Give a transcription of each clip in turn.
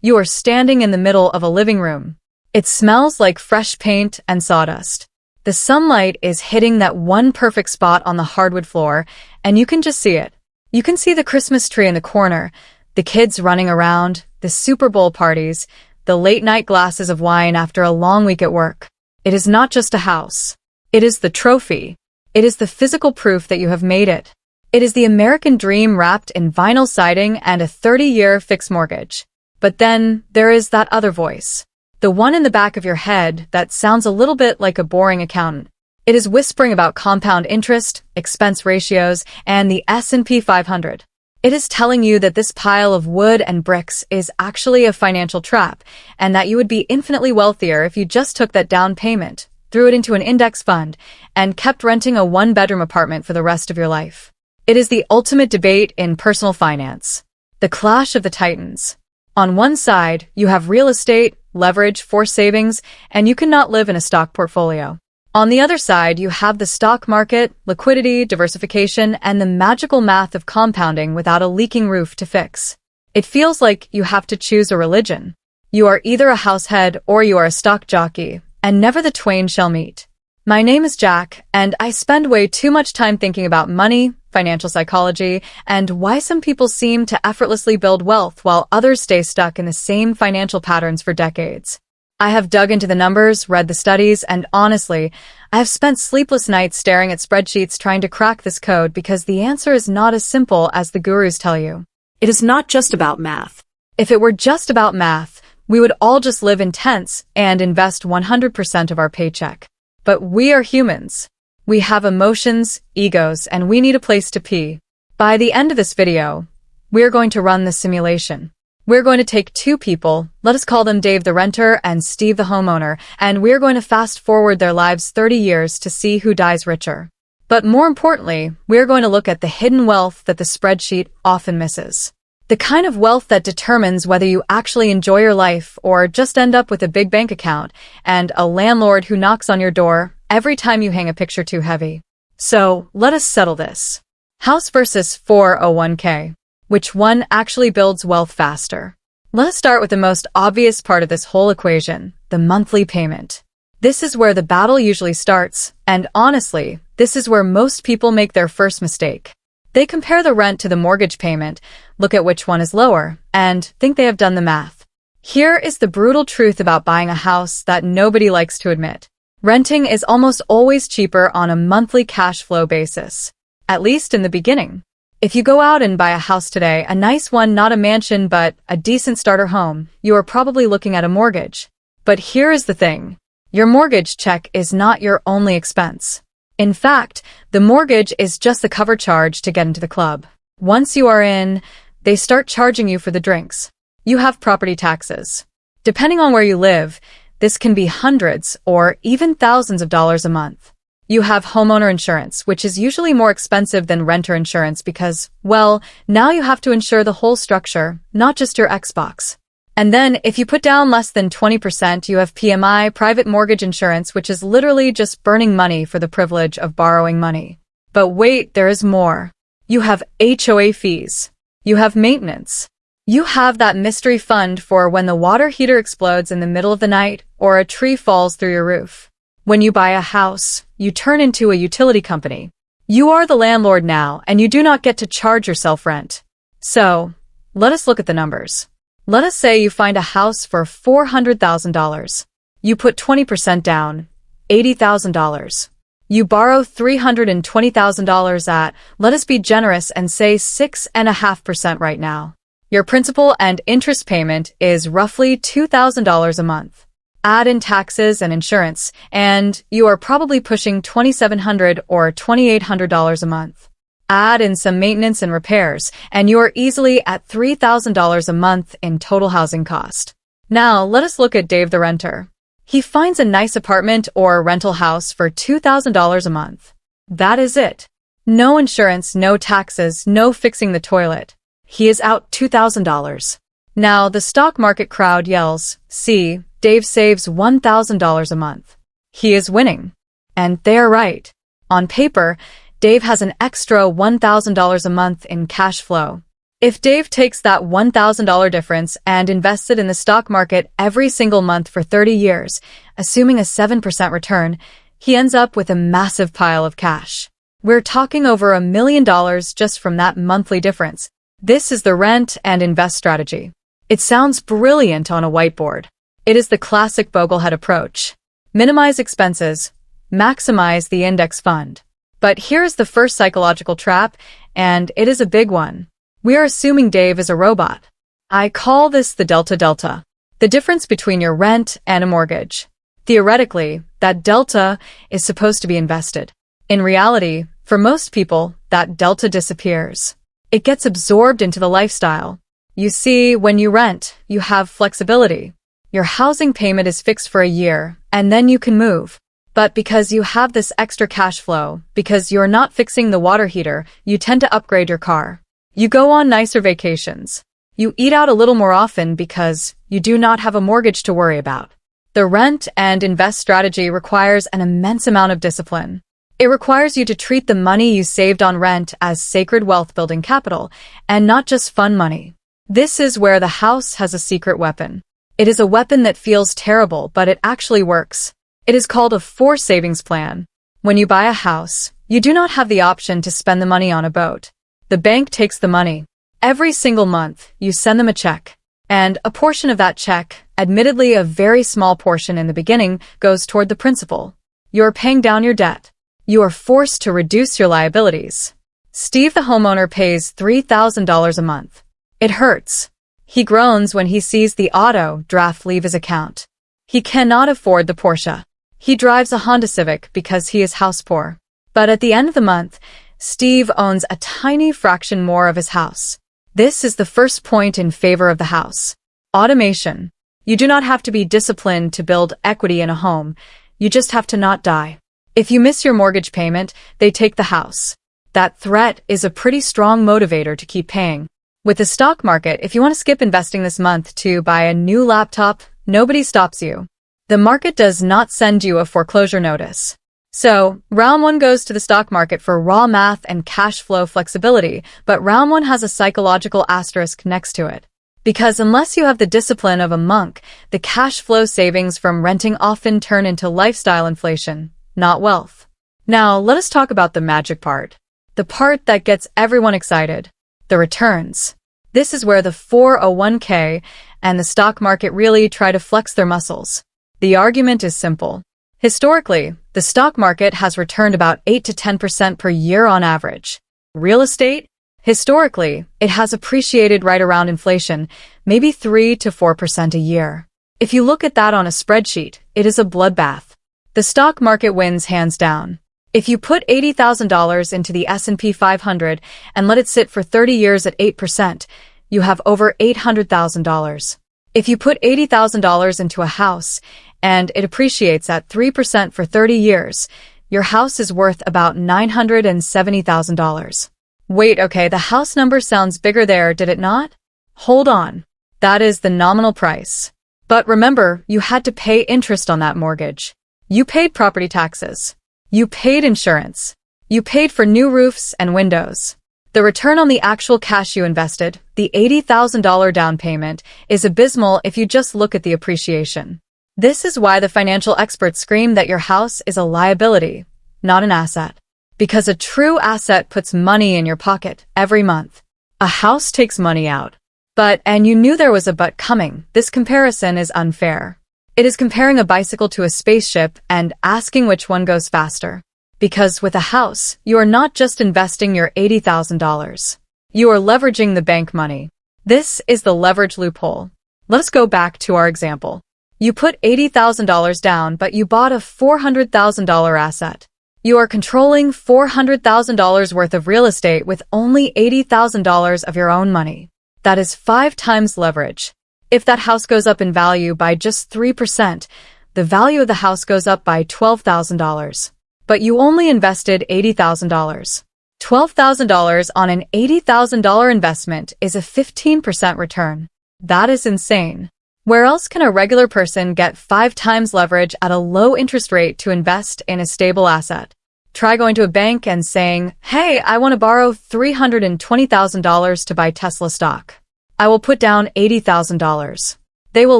You are standing in the middle of a living room. It smells like fresh paint and sawdust. The sunlight is hitting that one perfect spot on the hardwood floor, and you can just see it. You can see the Christmas tree in the corner, the kids running around, the Super Bowl parties, the late-night glasses of wine after a long week at work. It is not just a house. It is the trophy. It is the physical proof that you have made it. It is the American dream wrapped in vinyl siding and a 30-year fixed mortgage. But then there is that other voice. The one in the back of your head that sounds a little bit like a boring accountant. It is whispering about compound interest, expense ratios, and the S&P 500. It is telling you that this pile of wood and bricks is actually a financial trap, and that you would be infinitely wealthier if you just took that down payment, threw it into an index fund, and kept renting a one-bedroom apartment for the rest of your life. It is the ultimate debate in personal finance. The clash of the titans. On one side, you have real estate, leverage, forced savings, and you cannot live in a stock portfolio. On the other side, you have the stock market, liquidity, diversification, and the magical math of compounding without a leaking roof to fix. It feels like you have to choose a religion. You are either a househead or you are a stock jockey, and never the twain shall meet. My name is Jack, and I spend way too much time thinking about money, financial psychology, and why some people seem to effortlessly build wealth while others stay stuck in the same financial patterns for decades. I have dug into the numbers, read the studies, and honestly, I have spent sleepless nights staring at spreadsheets trying to crack this code because the answer is not as simple as the gurus tell you. It is not just about math. If it were just about math, we would all just live in tents and invest 100% of our paycheck. But we are humans. We have emotions, egos, and we need a place to pee. By the end of this video, we're going to run this simulation. We're going to take two people, let us call them Dave the renter and Steve the homeowner, and we're going to fast forward their lives 30 years to see who dies richer. But more importantly, we're going to look at the hidden wealth that the spreadsheet often misses. The kind of wealth that determines whether you actually enjoy your life or just end up with a big bank account and a landlord who knocks on your door every time you hang a picture too heavy. So, let us settle this. House versus 401k. Which one actually builds wealth faster? Let us start with the most obvious part of this whole equation, the monthly payment. This is where the battle usually starts, and honestly, this is where most people make their first mistake. They compare the rent to the mortgage payment, look at which one is lower, and think they have done the math. Here is the brutal truth about buying a house that nobody likes to admit. Renting is almost always cheaper on a monthly cash flow basis, at least in the beginning. If you go out and buy a house today, a nice one, not a mansion but a decent starter home, you are probably looking at a mortgage. But here is the thing. Your mortgage check is not your only expense. In fact, the mortgage is just the cover charge to get into the club. Once you are in, they start charging you for the drinks. You have property taxes. Depending on where you live, this can be hundreds or even thousands of dollars a month. You have homeowner insurance, which is usually more expensive than renter insurance because, well, now you have to insure the whole structure, not just your Xbox. And then, if you put down less than 20%, you have PMI, private mortgage insurance, which is literally just burning money for the privilege of borrowing money. But wait, there is more. You have HOA fees. You have maintenance. You have that mystery fund for when the water heater explodes in the middle of the night or a tree falls through your roof. When you buy a house, you turn into a utility company. You are the landlord now, and you do not get to charge yourself rent. So, let us look at the numbers. Let us say you find a house for $400,000. You put 20% down, $80,000. You borrow $320,000 at, let us be generous and say 6.5% right now. Your principal and interest payment is roughly $2,000 a month. Add in taxes and insurance, and you are probably pushing $2,700 or $2,800 a month. Add in some maintenance and repairs, and you are easily at $3,000 a month in total housing cost. Now, let us look at Dave the renter. He finds a nice apartment or rental house for $2,000 a month. That is it. No insurance, no taxes, no fixing the toilet. He is out $2,000. Now, the stock market crowd yells, "See, Dave saves $1,000 a month. He is winning." And they're right. On paper, Dave has an extra $1,000 a month in cash flow. If Dave takes that $1,000 difference and invests it in the stock market every single month for 30 years, assuming a 7% return, he ends up with a massive pile of cash. We're talking over $1 million just from that monthly difference. This is the rent and invest strategy. It sounds brilliant on a whiteboard. It is the classic Boglehead approach. Minimize expenses, maximize the index fund. But here's the first psychological trap, and it is a big one. We are assuming Dave is a robot. I call this the delta, the difference between your rent and a mortgage. Theoretically, that delta is supposed to be invested. In reality, for most people, that delta disappears. It gets absorbed into the lifestyle. You see, when you rent, you have flexibility. Your housing payment is fixed for a year, and then you can move. But because you have this extra cash flow, because you're not fixing the water heater, you tend to upgrade your car. You go on nicer vacations. You eat out a little more often because you do not have a mortgage to worry about. The rent and invest strategy requires an immense amount of discipline. It requires you to treat the money you saved on rent as sacred wealth-building capital, and not just fun money. This is where the house has a secret weapon. It is a weapon that feels terrible, but it actually works. It is called a forced savings plan. When you buy a house, you do not have the option to spend the money on a boat. The bank takes the money. Every single month, you send them a check. And a portion of that check, admittedly a very small portion in the beginning, goes toward the principal. You are paying down your debt. You are forced to reduce your liabilities. Steve the homeowner pays $3,000 a month. It hurts. He groans when he sees the auto draft leave his account. He cannot afford the Porsche. He drives a Honda Civic because he is house poor. But at the end of the month, Steve owns a tiny fraction more of his house. This is the first point in favor of the house. Automation. You do not have to be disciplined to build equity in a home. You just have to not die. If you miss your mortgage payment, they take the house. That threat is a pretty strong motivator to keep paying. With the stock market, if you want to skip investing this month to buy a new laptop, nobody stops you. The market does not send you a foreclosure notice. So, round one goes to the stock market for raw math and cash flow flexibility, but round one has a psychological asterisk next to it. Because unless you have the discipline of a monk, the cash flow savings from renting often turn into lifestyle inflation, not wealth. Now, let us talk about the magic part. The part that gets everyone excited. The returns. This is where the 401k and the stock market really try to flex their muscles. The argument is simple. Historically, the stock market has returned about 8 to 10% per year on average. Real estate? Historically, it has appreciated right around inflation, maybe 3 to 4% a year. If you look at that on a spreadsheet, it is a bloodbath. The stock market wins hands down. If you put $80,000 into the S&P 500 and let it sit for 30 years at 8%, you have over $800,000. If you put $80,000 into a house and it appreciates at 3% for 30 years, your house is worth about $970,000. Wait, okay, the house number sounds bigger there, did it not? Hold on. That is the nominal price. But remember, you had to pay interest on that mortgage. You paid property taxes. You paid insurance. You paid for new roofs and windows. The return on the actual cash you invested, the $80,000 down payment, is abysmal if you just look at the appreciation. This is why the financial experts scream that your house is a liability, not an asset. Because a true asset puts money in your pocket every month. A house takes money out. And you knew there was a but coming, this comparison is unfair. It is comparing a bicycle to a spaceship and asking which one goes faster. Because with a house, you are not just investing your $80,000. You are leveraging the bank money. This is the leverage loophole. Let's go back to our example. You put $80,000 down, but you bought a $400,000 asset. You are controlling $400,000 worth of real estate with only $80,000 of your own money. That is 5 times leverage. If that house goes up in value by just 3%, the value of the house goes up by $12,000. But you only invested $80,000. $12,000 on an $80,000 investment is a 15% return. That is insane. Where else can a regular person get 5 times leverage at a low interest rate to invest in a stable asset? Try going to a bank and saying, "Hey, I want to borrow $320,000 to buy Tesla stock. I will put down $80,000. They will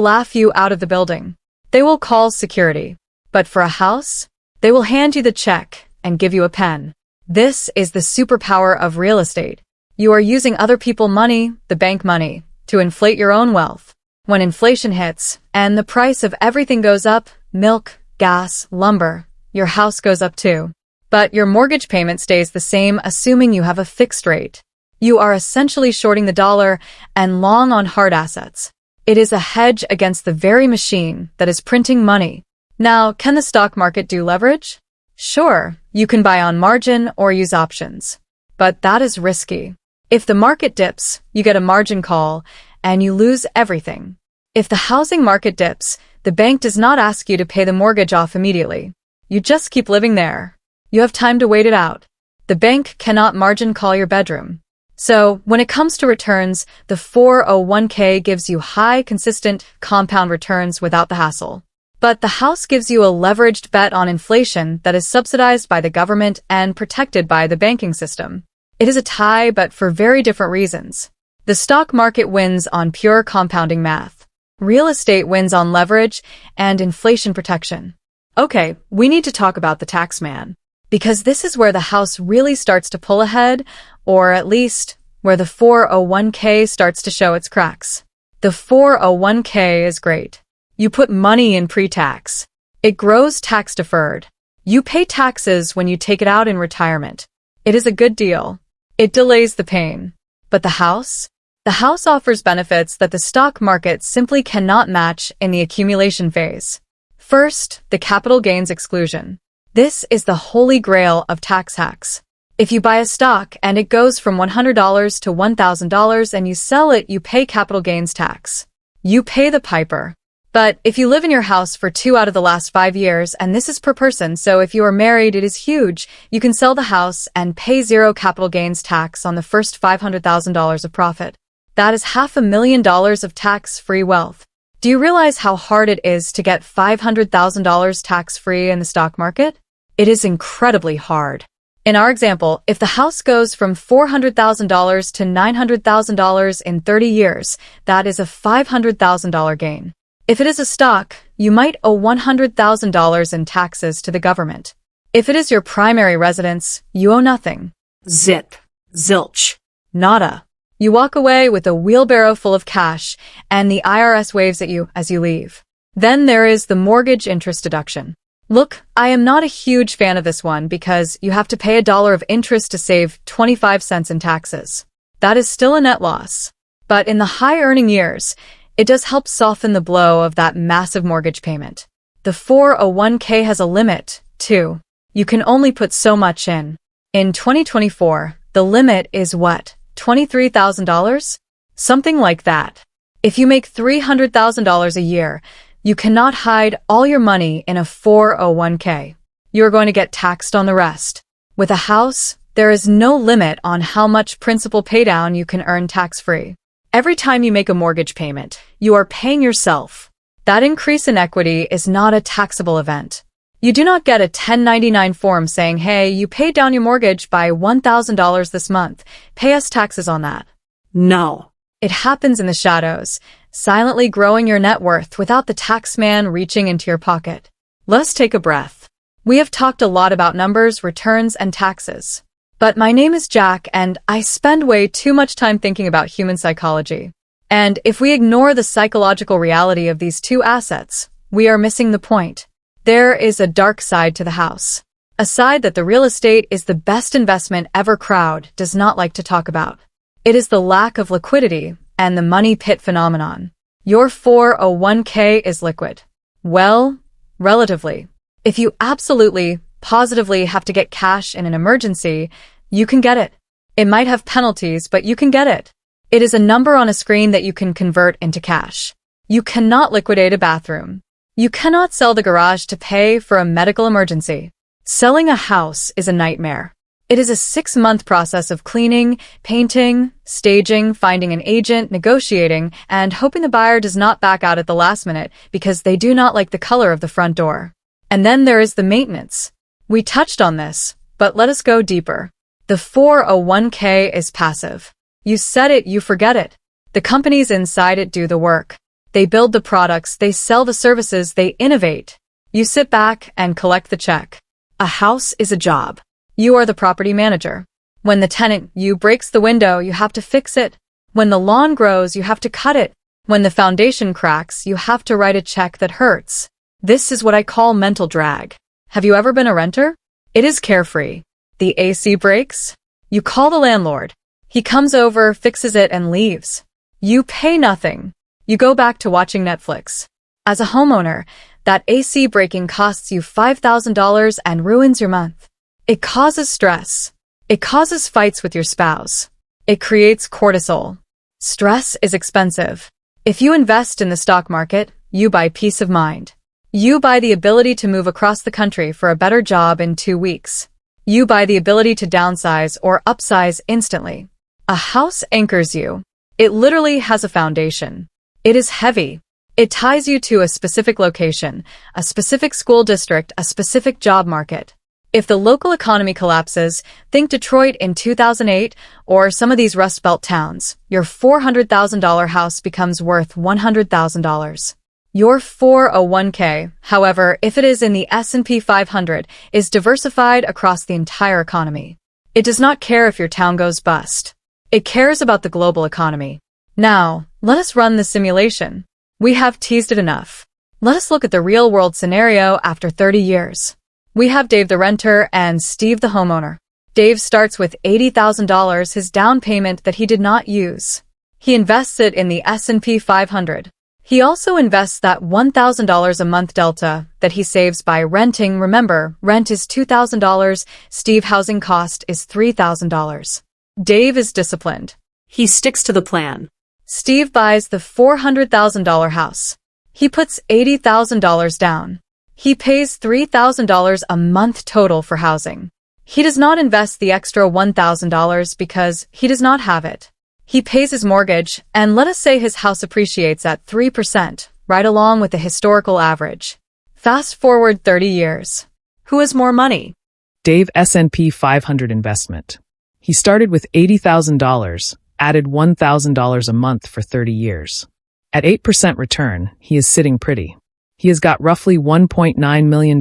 laugh you out of the building. They will call security. But for a house, they will hand you the check and give you a pen. This is the superpower of real estate. You are using other people's money, the bank money, to inflate your own wealth. When inflation hits and the price of everything goes up, milk, gas, lumber, your house goes up too. But your mortgage payment stays the same, assuming you have a fixed rate. You are essentially shorting the dollar and long on hard assets. It is a hedge against the very machine that is printing money. Now, can the stock market do leverage? Sure, you can buy on margin or use options. But that is risky. If the market dips, you get a margin call and you lose everything. If the housing market dips, the bank does not ask you to pay the mortgage off immediately. You just keep living there. You have time to wait it out. The bank cannot margin call your bedroom. So, when it comes to returns, the 401k gives you high, consistent, compound returns without the hassle. But the house gives you a leveraged bet on inflation that is subsidized by the government and protected by the banking system. It is a tie, but for very different reasons. The stock market wins on pure compounding math. Real estate wins on leverage and inflation protection. Okay, we need to talk about the tax man. Because this is where the house really starts to pull ahead, or at least where the 401k starts to show its cracks. The 401k is great. You put money in pre-tax. It grows tax-deferred. You pay taxes when you take it out in retirement. It is a good deal. It delays the pain. But the house? The house offers benefits that the stock market simply cannot match in the accumulation phase. First, the capital gains exclusion. This is the holy grail of tax hacks. If you buy a stock and it goes from $100 to $1,000 and you sell it, you pay capital gains tax. You pay the piper. But if you live in your house for 2 out of the last 5 years, and this is per person, so if you are married, it is huge, you can sell the house and pay 0 capital gains tax on the first $500,000 of profit. That is $500,000 of tax-free wealth. Do you realize how hard it is to get $500,000 tax-free in the stock market? It is incredibly hard. In our example, if the house goes from $400,000 to $900,000 in 30 years, that is a $500,000 gain. If it is a stock, you might owe $100,000 in taxes to the government. If it is your primary residence, you owe nothing. Zip. Zilch. Nada. You walk away with a wheelbarrow full of cash, and the IRS waves at you as you leave. Then there is the mortgage interest deduction. Look, I am not a huge fan of this one because you have to pay $1 of interest to save 25 cents in taxes. That is still a net loss. But in the high-earning years, it does help soften the blow of that massive mortgage payment. The 401k has a limit, too. You can only put so much in. In 2024, the limit is what? $23,000? Something like that. If you make $300,000 a year, you cannot hide all your money in a 401k. You are going to get taxed on the rest. With a house, there is no limit on how much principal paydown you can earn tax-free. Every time you make a mortgage payment, you are paying yourself. That increase in equity is not a taxable event. You do not get a 1099 form saying, "Hey, you paid down your mortgage by $1,000 this month. Pay us taxes on that." No. It happens in the shadows, silently growing your net worth without the taxman reaching into your pocket. Let's take a breath. We have talked a lot about numbers, returns, and taxes. But my name is Jack, and I spend way too much time thinking about human psychology. And if we ignore the psychological reality of these two assets, we are missing the point. There is a dark side to the house. A side that the real estate is the best investment ever crowd does not like to talk about. It is the lack of liquidity and the money pit phenomenon. Your 401k is liquid. Well, relatively. If you absolutely, positively have to get cash in an emergency, you can get it. It might have penalties, but you can get it. It is a number on a screen that you can convert into cash. You cannot liquidate a bathroom. You cannot sell the garage to pay for a medical emergency. Selling a house is a nightmare. It is a 6-month process of cleaning, painting, staging, finding an agent, negotiating, and hoping the buyer does not back out at the last minute because they do not like the color of the front door. And then there is the maintenance. We touched on this, But let us go deeper. The 401k is passive. You set it, you forget it. The companies inside it do the work. They build the products, they sell the services, they innovate. You sit back and collect the check. A house is a job. You are the property manager. When the tenant breaks the window, you have to fix it. When the lawn grows, you have to cut it. When the foundation cracks, you have to write a check that hurts. This is what I call mental drag. Have you ever been a renter? It is carefree. The AC breaks? You call the landlord. He comes over, fixes it, and leaves. You pay nothing. You go back to watching Netflix. As a homeowner, that AC breaking costs you $5,000 and ruins your month. It causes stress. It causes fights with your spouse. It creates cortisol. Stress is expensive. If you invest in the stock market, you buy peace of mind. You buy the ability to move across the country for a better job in 2 weeks. You buy the ability to downsize or upsize instantly. A house anchors you. It literally has a foundation. It is heavy. It ties you to a specific location, a specific school district, a specific job market. If the local economy collapses, think Detroit in 2008 or some of these Rust Belt towns, your $400,000 house becomes worth $100,000. Your 401k, however, if it is in the S&P 500, is diversified across the entire economy. It does not care if your town goes bust. It cares about the global economy. Now, let us run the simulation. We have teased it enough. Let us look at the real-world scenario after 30 years. We have Dave the renter and Steve the homeowner. Dave starts with $80,000, his down payment that he did not use. He invests it in the S&P 500. He also invests that $1,000 a month delta that he saves by renting. Remember, rent is $2,000. Steve housing cost is $3,000. Dave is disciplined. He sticks to the plan. Steve buys the $400,000 house. He puts $80,000 down. He pays $3,000 a month total for housing. He does not invest the extra $1,000 because he does not have it. He pays his mortgage, and let us say his house appreciates at 3%, right along with the historical average. Fast forward 30 years. Who has more money? Dave S&P 500 investment. He started with $80,000, added $1,000 a month for 30 years. At 8% return, he is sitting pretty. He has got roughly $1.9 million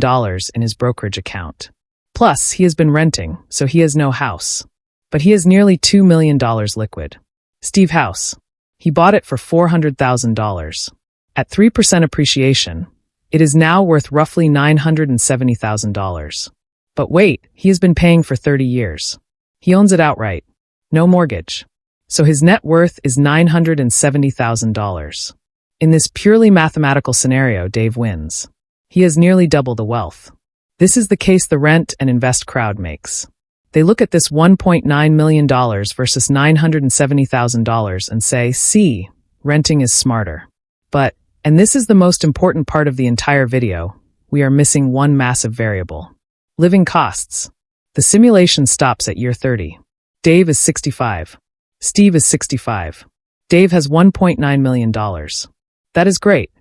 in his brokerage account. Plus, he has been renting, so he has no house. But he has nearly $2 million liquid. Steve house. He bought it for $400,000. At 3% appreciation, it is now worth roughly $970,000. But wait, he has been paying for 30 years. He owns it outright. No mortgage. So his net worth is $970,000. In this purely mathematical scenario, Dave wins. He has nearly double the wealth. This is the case the rent and invest crowd makes. They look at this $1.9 million versus $970,000 and say, see, renting is smarter. But, and this is the most important part of the entire video, we are missing one massive variable. Living costs. The simulation stops at year 30. Dave is 65. Steve is 65. Dave has $1.9 million. That is great.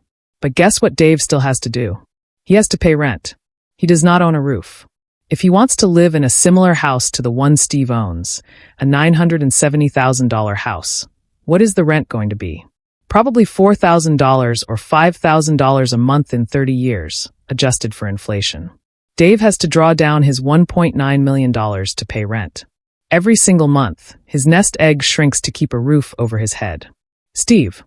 But guess what Dave still has to do? He has to pay rent. He does not own a roof. If he wants to live in a similar house to the one Steve owns, a $970,000 house, what is the rent going to be? Probably $4,000 or $5,000 a month in 30 years, adjusted for inflation. Dave has to draw down his $1.9 million to pay rent. Every single month, his nest egg shrinks to keep a roof over his head. Steve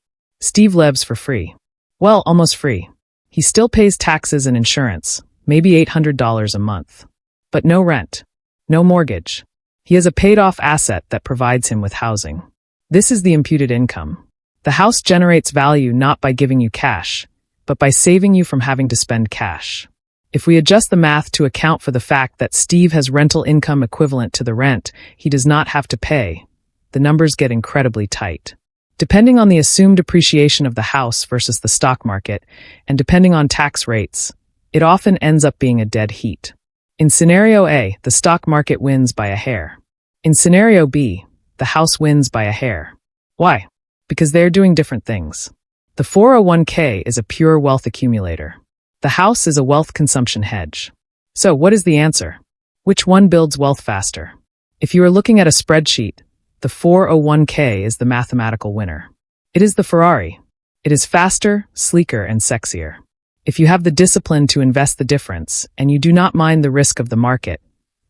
lives for free. Well, almost free. He still pays taxes and insurance, maybe $800 a month. But no rent. No mortgage. He has a paid-off asset that provides him with housing. This is the imputed income. The house generates value not by giving you cash, but by saving you from having to spend cash. If we adjust the math to account for the fact that Steve has rental income equivalent to the rent he does not have to pay, the numbers get incredibly tight. Depending on the assumed appreciation of the house versus the stock market, and depending on tax rates, it often ends up being a dead heat. In scenario A, the stock market wins by a hair. In scenario B, the house wins by a hair. Why? Because they're doing different things. The 401k is a pure wealth accumulator. The house is a wealth consumption hedge. So what is the answer? Which one builds wealth faster? If you are looking at a spreadsheet, the 401k is the mathematical winner. It is the Ferrari. It is faster, sleeker, and sexier. If you have the discipline to invest the difference, and you do not mind the risk of the market,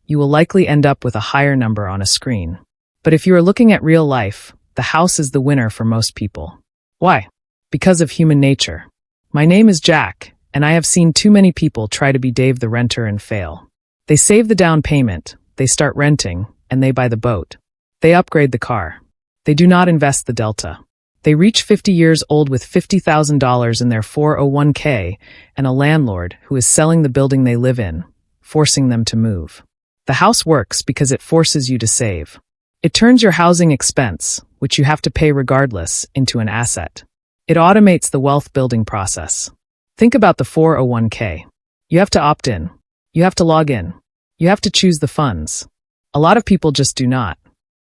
you will likely end up with a higher number on a screen. But if you are looking at real life, the house is the winner for most people. Why? Because of human nature. My name is Jack, and I have seen too many people try to be Dave the renter and fail. They save the down payment, they start renting, and they buy the boat. They upgrade the car. They do not invest the delta. They reach 50 years old with $50,000 in their 401k and a landlord who is selling the building they live in, forcing them to move. The house works because it forces you to save. It turns your housing expense, which you have to pay regardless, into an asset. It automates the wealth building process. Think about the 401k. You have to opt in. You have to log in. You have to choose the funds. A lot of people just do not.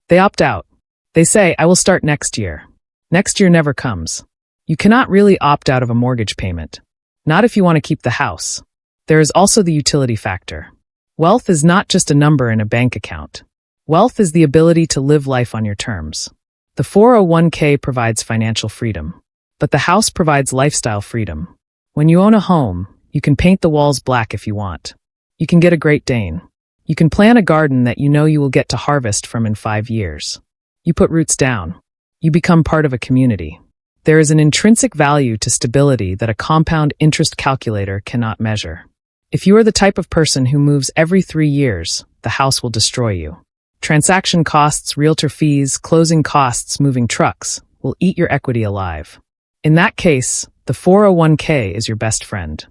They opt out. They say, I will start next year. Next year never comes. You cannot really opt out of a mortgage payment. Not if you want to keep the house. There is also the utility factor. Wealth is not just a number in a bank account. Wealth is the ability to live life on your terms. The 401k provides financial freedom, but the house provides lifestyle freedom. When you own a home, you can paint the walls black if you want. You can get a Great Dane. You can plant a garden that you know you will get to harvest from in 5 years. You put roots down. You become part of a community. There is an intrinsic value to stability that a compound interest calculator cannot measure. If you are the type of person who moves every 3 years, the house will destroy you. Transaction costs, realtor fees, closing costs, moving trucks will eat your equity alive. In that case, the 401k is your best friend.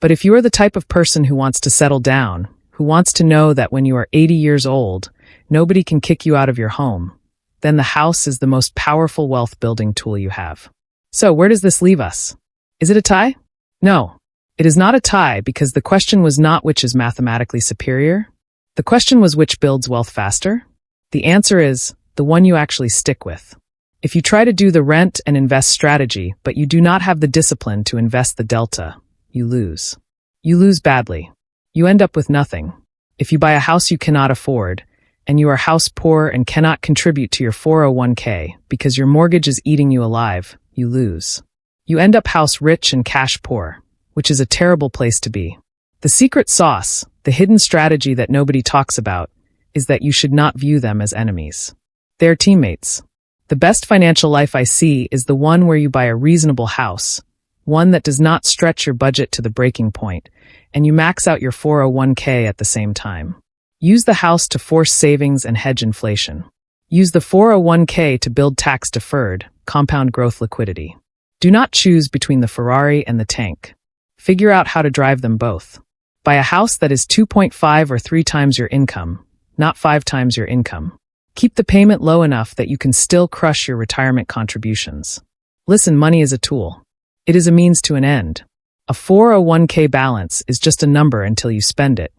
But if you are the type of person who wants to settle down, who wants to know that when you are 80 years old, nobody can kick you out of your home, then the house is the most powerful wealth building tool you have. So where does this leave us? Is it a tie? No, it is not a tie because the question was not which is mathematically superior. The question was which builds wealth faster? The answer is the one you actually stick with. If you try to do the rent and invest strategy, but you do not have the discipline to invest the delta, you lose. You lose badly. You end up with nothing. If you buy a house you cannot afford, and you are house poor and cannot contribute to your 401k because your mortgage is eating you alive, you lose. You end up house rich and cash poor, which is a terrible place to be. The secret sauce, the hidden strategy that nobody talks about, is that you should not view them as enemies. They are teammates. The best financial life I see is the one where you buy a reasonable house, one that does not stretch your budget to the breaking point, and you max out your 401k at the same time. Use the house to force savings and hedge inflation. Use the 401k to build tax-deferred, compound growth liquidity. Do not choose between the Ferrari and the tank. Figure out how to drive them both. Buy a house that is 2.5 or 3 times your income, not 5 times your income. Keep the payment low enough that you can still crush your retirement contributions. Listen, money is a tool. It is a means to an end. A 401k balance is just a number until you spend it.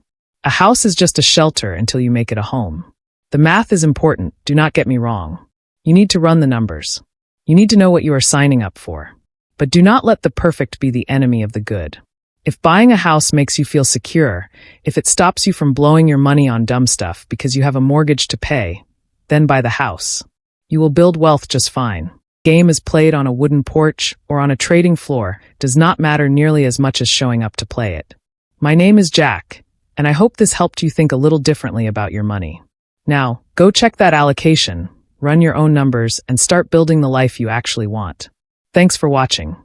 A house is just a shelter until you make it a home. The math is important, do not get me wrong. You need to run the numbers. You need to know what you are signing up for. But do not let the perfect be the enemy of the good. If buying a house makes you feel secure, if it stops you from blowing your money on dumb stuff because you have a mortgage to pay, then buy the house. You will build wealth just fine. Game is played on a wooden porch or on a trading floor does not matter nearly as much as showing up to play it. My name is Jack, and I hope this helped you think a little differently about your money. Now, go check that allocation, run your own numbers, and start building the life you actually want. Thanks for watching.